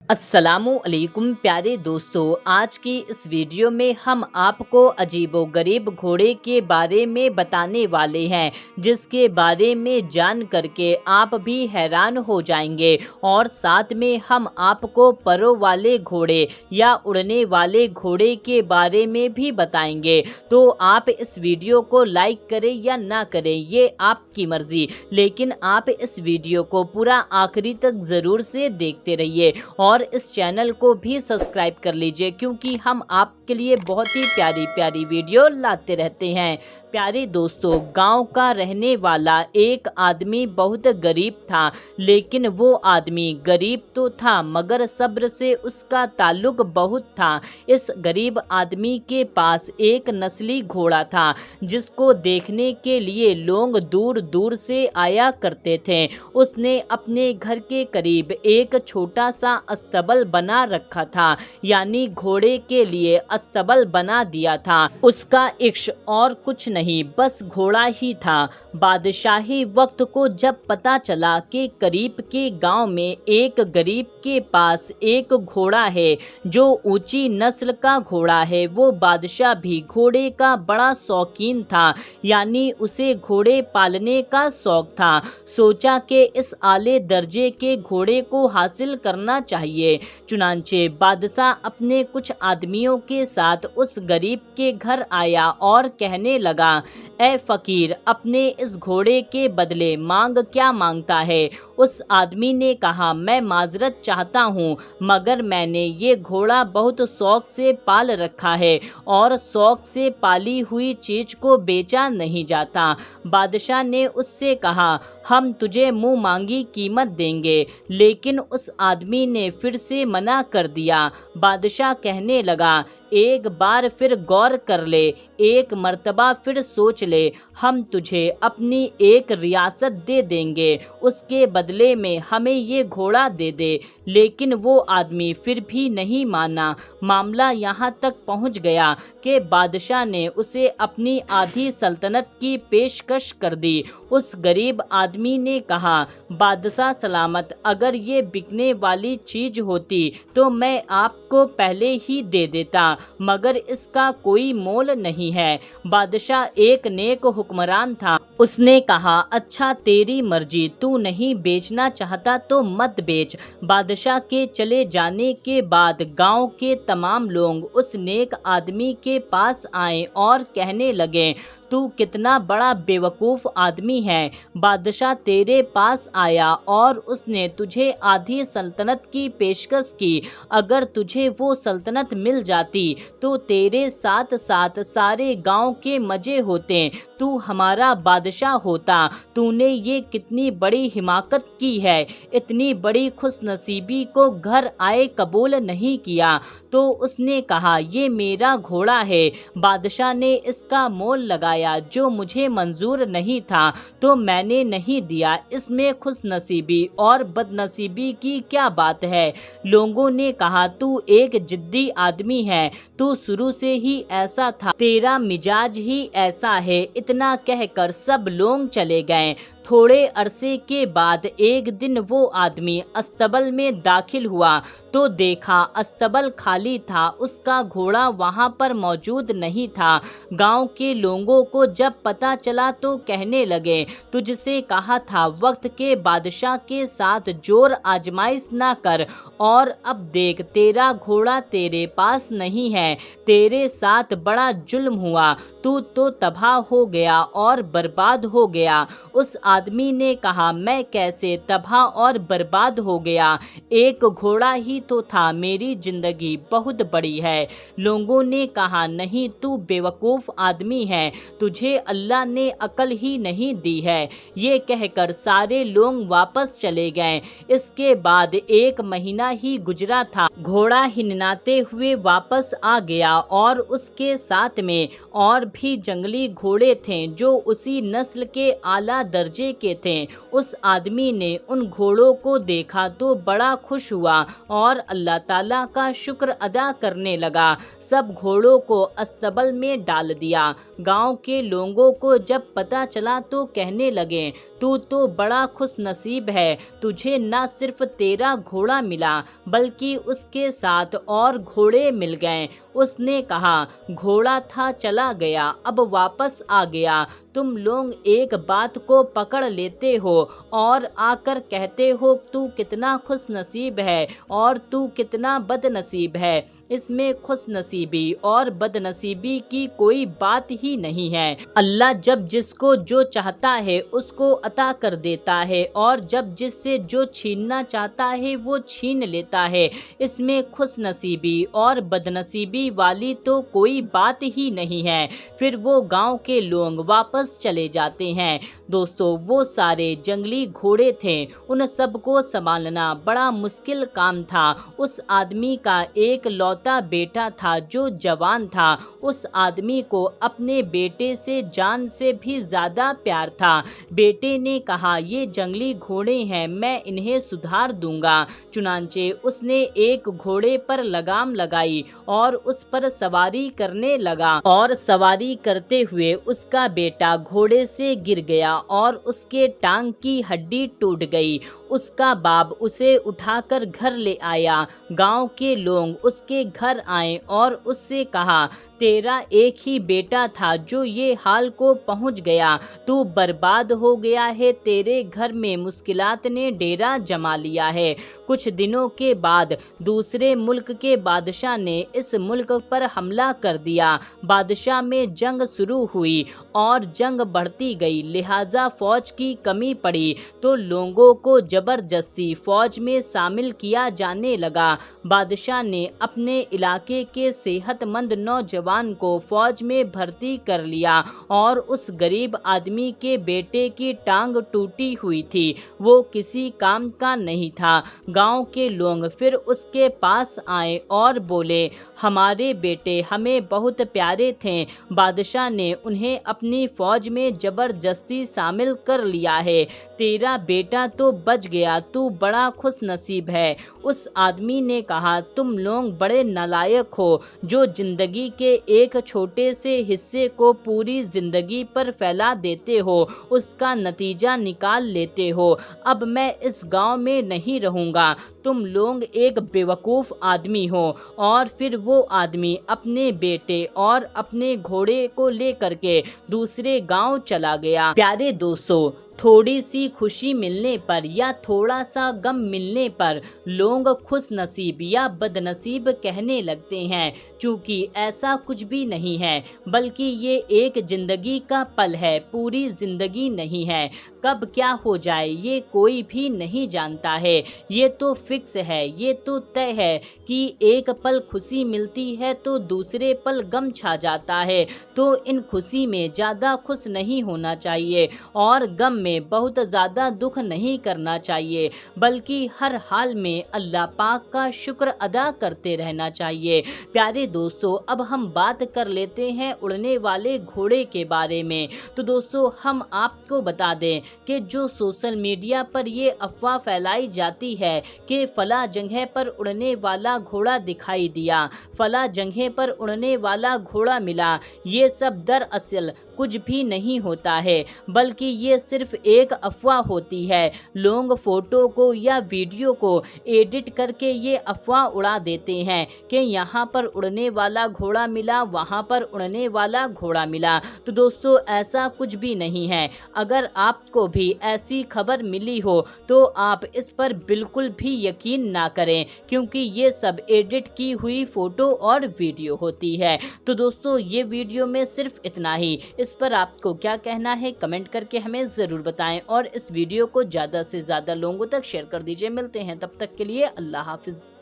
अस्सलामुअलैकुम प्यारे दोस्तों, आज की इस वीडियो में हम आपको अजीबोगरीब घोड़े के बारे में बताने वाले हैं, जिसके बारे में जान करके आप भी हैरान हो जाएंगे। और साथ में हम आपको परों वाले घोड़े या उड़ने वाले घोड़े के बारे में भी बताएंगे। तो आप इस वीडियो को लाइक करें या ना करें, ये आपकी मर्जी, लेकिन आप इस वीडियो को पूरा आखिरी तक ज़रूर से देखते रहिए और इस चैनल को भी सब्सक्राइब कर लीजिए, क्योंकि हम आपके लिए बहुत ही प्यारी प्यारी वीडियो लाते रहते हैं। प्यारे दोस्तों, गांव का रहने वाला एक आदमी बहुत गरीब था, लेकिन वो आदमी गरीब तो था मगर सब्र से उसका ताल्लुक बहुत था। इस गरीब आदमी के पास एक नस्ली घोड़ा था, जिसको देखने के लिए लोग दूर दूर से आया करते थे। उसने अपने घर के करीब एक छोटा सा अस्तबल बना रखा था, यानी घोड़े के लिए अस्तबल बना दिया था। उसका इश्क और कुछ नहीं, बस घोड़ा ही था। बादशाही वक्त को जब पता चला कि करीब के गांव में एक गरीब के पास एक घोड़ा है जो ऊंची नस्ल का घोड़ा है, वो बादशाह भी घोड़े का बड़ा शौकीन था, यानी उसे घोड़े पालने का शौक था। सोचा कि इस आले दर्जे के घोड़े को हासिल करना चाहिए। चुनांचे बादशाह अपने कुछ आदमियों के साथ उस गरीब के घर आया और कहने लगा, ए फकीर, अपने इस घोड़े के बदले मांग क्या मांगता है? उस आदमी ने कहा, मैं माजरत चाहता हूँ, मगर मैंने ये घोड़ा बहुत शौक से पाल रखा है और शौक से पाली हुई चीज को बेचा नहीं जाता। बादशाह ने उससे कहा, हम तुझे मुंह मांगी कीमत देंगे, लेकिन उस आदमी ने फिर से मना कर दिया। बादशाह कहने लगा, एक बार फिर गौर कर ले, एक मर्तबा फिर सोच ले, हम तुझे अपनी एक रियासत दे देंगे, उसके बदले में हमें ये घोड़ा दे दे। लेकिन वो आदमी फिर भी नहीं माना। मामला यहाँ तक पहुँच गया कि बादशाह ने उसे अपनी आधी सल्तनत की पेशकश कर दी। उस गरीब आदमी ने कहा, बादशाह सलामत, अगर ये बिकने वाली चीज होती तो मैं आपको पहले ही दे देता, मगर इसका कोई मोल नहीं है। बादशाह एक नेक हुक्मरान था। उसने कहा, अच्छा तेरी मर्जी, तू नहीं बेचना चाहता तो मत बेच। बादशाह के चले जाने के बाद गांव के तमाम लोग उस नेक आदमी के पास आए और कहने लगे, तू कितना बड़ा बेवकूफ़ आदमी है। बादशाह तेरे पास आया और उसने तुझे आधी सल्तनत की पेशकश की। अगर तुझे वो सल्तनत मिल जाती तो तेरे साथ साथ सारे गांव के मजे होते, तू हमारा बादशाह होता। तूने ये कितनी बड़ी हिमाकत की है, इतनी बड़ी खुशनसीबी को घर आए कबूल नहीं किया। तो उसने कहा, ये मेरा घोड़ा है, बादशाह ने इसका मोल लगाया जो मुझे मंजूर नहीं था, तो मैंने नहीं दिया। इसमें खुशनसीबी और बदनसीबी की क्या बात है? लोगों ने कहा, तू एक जिद्दी आदमी है, तू शुरू से ही ऐसा था, तेरा मिजाज ही ऐसा है। इतना कहकर सब लोग चले गए। थोड़े अरसे के बाद एक दिन वो आदमी अस्तबल में दाखिल हुआ तो देखा अस्तबल खाली था, उसका घोड़ा वहां पर मौजूद नहीं था। गांव के लोगों को जब पता चला तो कहने लगे, तुझसे कहा था वक्त के बादशाह के साथ जोर आजमाइश ना कर, और अब देख तेरा घोड़ा तेरे पास नहीं है, तेरे साथ बड़ा जुल्म हुआ, तू तो तबाह हो गया और बर्बाद हो गया। उस आदमी ने कहा, मैं कैसे तबाह और बर्बाद हो गया? एक घोड़ा ही तो था, मेरी जिंदगी बहुत बड़ी है। लोगों ने कहा, नहीं, तू बेवकूफ़ आदमी है, तुझे अल्लाह ने अकल ही नहीं दी है। ये कहकर सारे लोग वापस चले गए। इसके बाद एक महीना ही गुजरा था, घोड़ा हिननाते हुए वापस आ गया और उसके साथ में और भी जंगली घोड़े थे जो उसी नस्ल के आला दर्जे नशे के थे। उस आदमी ने उन घोड़ों को देखा तो बड़ा खुश हुआ और अल्लाह ताला का शुक्र अदा करने लगा। सब घोड़ों को अस्तबल में डाल दिया। गांव के लोगों को जब पता चला तो कहने लगे, तू तो बड़ा खुश नसीब है, तुझे न सिर्फ तेरा घोड़ा मिला बल्कि उसके साथ और घोड़े मिल गए। उसने कहा, घोड़ा था चला गया, अब वापस आ गया। तुम लोग एक बात को पकड़ लेते हो और आकर कहते हो तू कितना खुश नसीब है और तू कितना बदनसीब है। इसमें खुश नसीबी और बदनसीबी की कोई बात ही नहीं है। अल्लाह जब जिसको जो चाहता है उसको अता कर देता है और जब जिससे जो छीनना चाहता है वो छीन लेता है। इसमें खुश नसीबी और बदनसीबी वाली तो कोई बात ही नहीं है। फिर वो गांव के लोग वापस चले जाते हैं। दोस्तों, वो सारे जंगली घोड़े थे, उन सबको संभालना बड़ा मुश्किल काम था। उस आदमी का एक लौता बेटा था जो जवान था। उस आदमी को अपने बेटे से जान से भी ज्यादा प्यार था। बेटे ने कहा, ये जंगली घोड़े हैं, मैं इन्हें सुधार दूंगा। चुनांचे उसने एक घोड़े पर लगाम लगाई और उस पर सवारी करने लगा और सवारी करते हुए उसका बेटा घोड़े से गिर गया और उसके टांग की हड्डी टूट गई। उसका बाप उसे उठाकर घर ले आया। गांव के लोग उसके घर आए और उससे कहा, तेरा एक ही बेटा था जो ये हाल को पहुंच गया, तू बर्बाद हो गया है, तेरे घर में मुश्किलात ने डेरा जमा लिया है। कुछ दिनों के बाद दूसरे मुल्क के बादशाह ने इस मुल्क पर हमला कर दिया। बादशाह में जंग शुरू हुई और जंग बढ़ती गई, लिहाजा फौज की कमी पड़ी तो लोगों को जबरदस्ती फौज में शामिल किया जाने लगा। बादशाह ने अपने इलाके के सेहतमंद नौजवान को फौज में भर्ती कर लिया और उस गरीब आदमी के बेटे की टांग टूटी हुई थी, वो किसी काम का नहीं था। गांव के लोग फिर उसके पास आए और बोले, हमारे बेटे हमें बहुत प्यारे थे, बादशाह ने उन्हें अपनी फौज में जबरदस्ती शामिल कर लिया है, तेरा बेटा तो बच गया, तू बड़ा खुश नसीब है। उस आदमी ने कहा, तुम लोग बड़े नालायक हो जो जिंदगी के एक छोटे से हिस्से को पूरी जिंदगी पर फैला देते हो, उसका नतीजा निकाल लेते हो। अब मैं इस गांव में नहीं रहूंगा, तुम लोग एक बेवकूफ आदमी हो। और फिर वो आदमी अपने बेटे और अपने घोड़े को लेकर के दूसरे गांव चला गया। प्यारे दोस्तों, थोड़ी सी खुशी मिलने पर या थोड़ा सा गम मिलने पर लोग खुश नसीब या बदनसीब कहने लगते हैं, क्योंकि ऐसा कुछ भी नहीं है, बल्कि ये एक जिंदगी का पल है, पूरी जिंदगी नहीं है। कब क्या हो जाए ये कोई भी नहीं जानता है। ये तो फिक्स है, ये तो तय है कि एक पल खुशी मिलती है तो दूसरे पल गम छा जाता है। तो इन खुशी में ज़्यादा खुश नहीं होना चाहिए और गम में बहुत ज़्यादा दुख नहीं करना चाहिए, बल्कि हर हाल में अल्लाह पाक का शुक्र अदा करते रहना चाहिए। प्यारे दोस्तों, अब हम बात कर लेते हैं उड़ने वाले घोड़े के बारे में। तो दोस्तों, हम आपको बता दें कि जो सोशल मीडिया पर ये अफवाह फैलाई जाती है कि फला जगह पर उड़ने वाला घोड़ा दिखाई दिया, फला जगह पर उड़ने वाला घोड़ा मिला, ये सब दरअसल कुछ भी नहीं होता है, बल्कि ये सिर्फ एक अफवाह होती है। लोग फोटो को या वीडियो को एडिट करके ये अफवाह उड़ा देते हैं कि यहाँ पर उड़ने वाला घोड़ा मिला, वहाँ पर उड़ने वाला घोड़ा मिला। तो दोस्तों, ऐसा कुछ भी नहीं है। अगर आपको भी ऐसी खबर मिली हो तो आप इस पर बिल्कुल भी यकीन ना करें, क्योंकि ये सब एडिट की हुई फोटो और वीडियो होती है। तो दोस्तों, ये वीडियो में सिर्फ इतना ही। इस पर आपको क्या कहना है कमेंट करके हमें ज़रूर बताएं और इस वीडियो को ज़्यादा से ज़्यादा लोगों तक शेयर कर दीजिए। मिलते हैं, तब तक के लिए अल्लाह हाफिज़।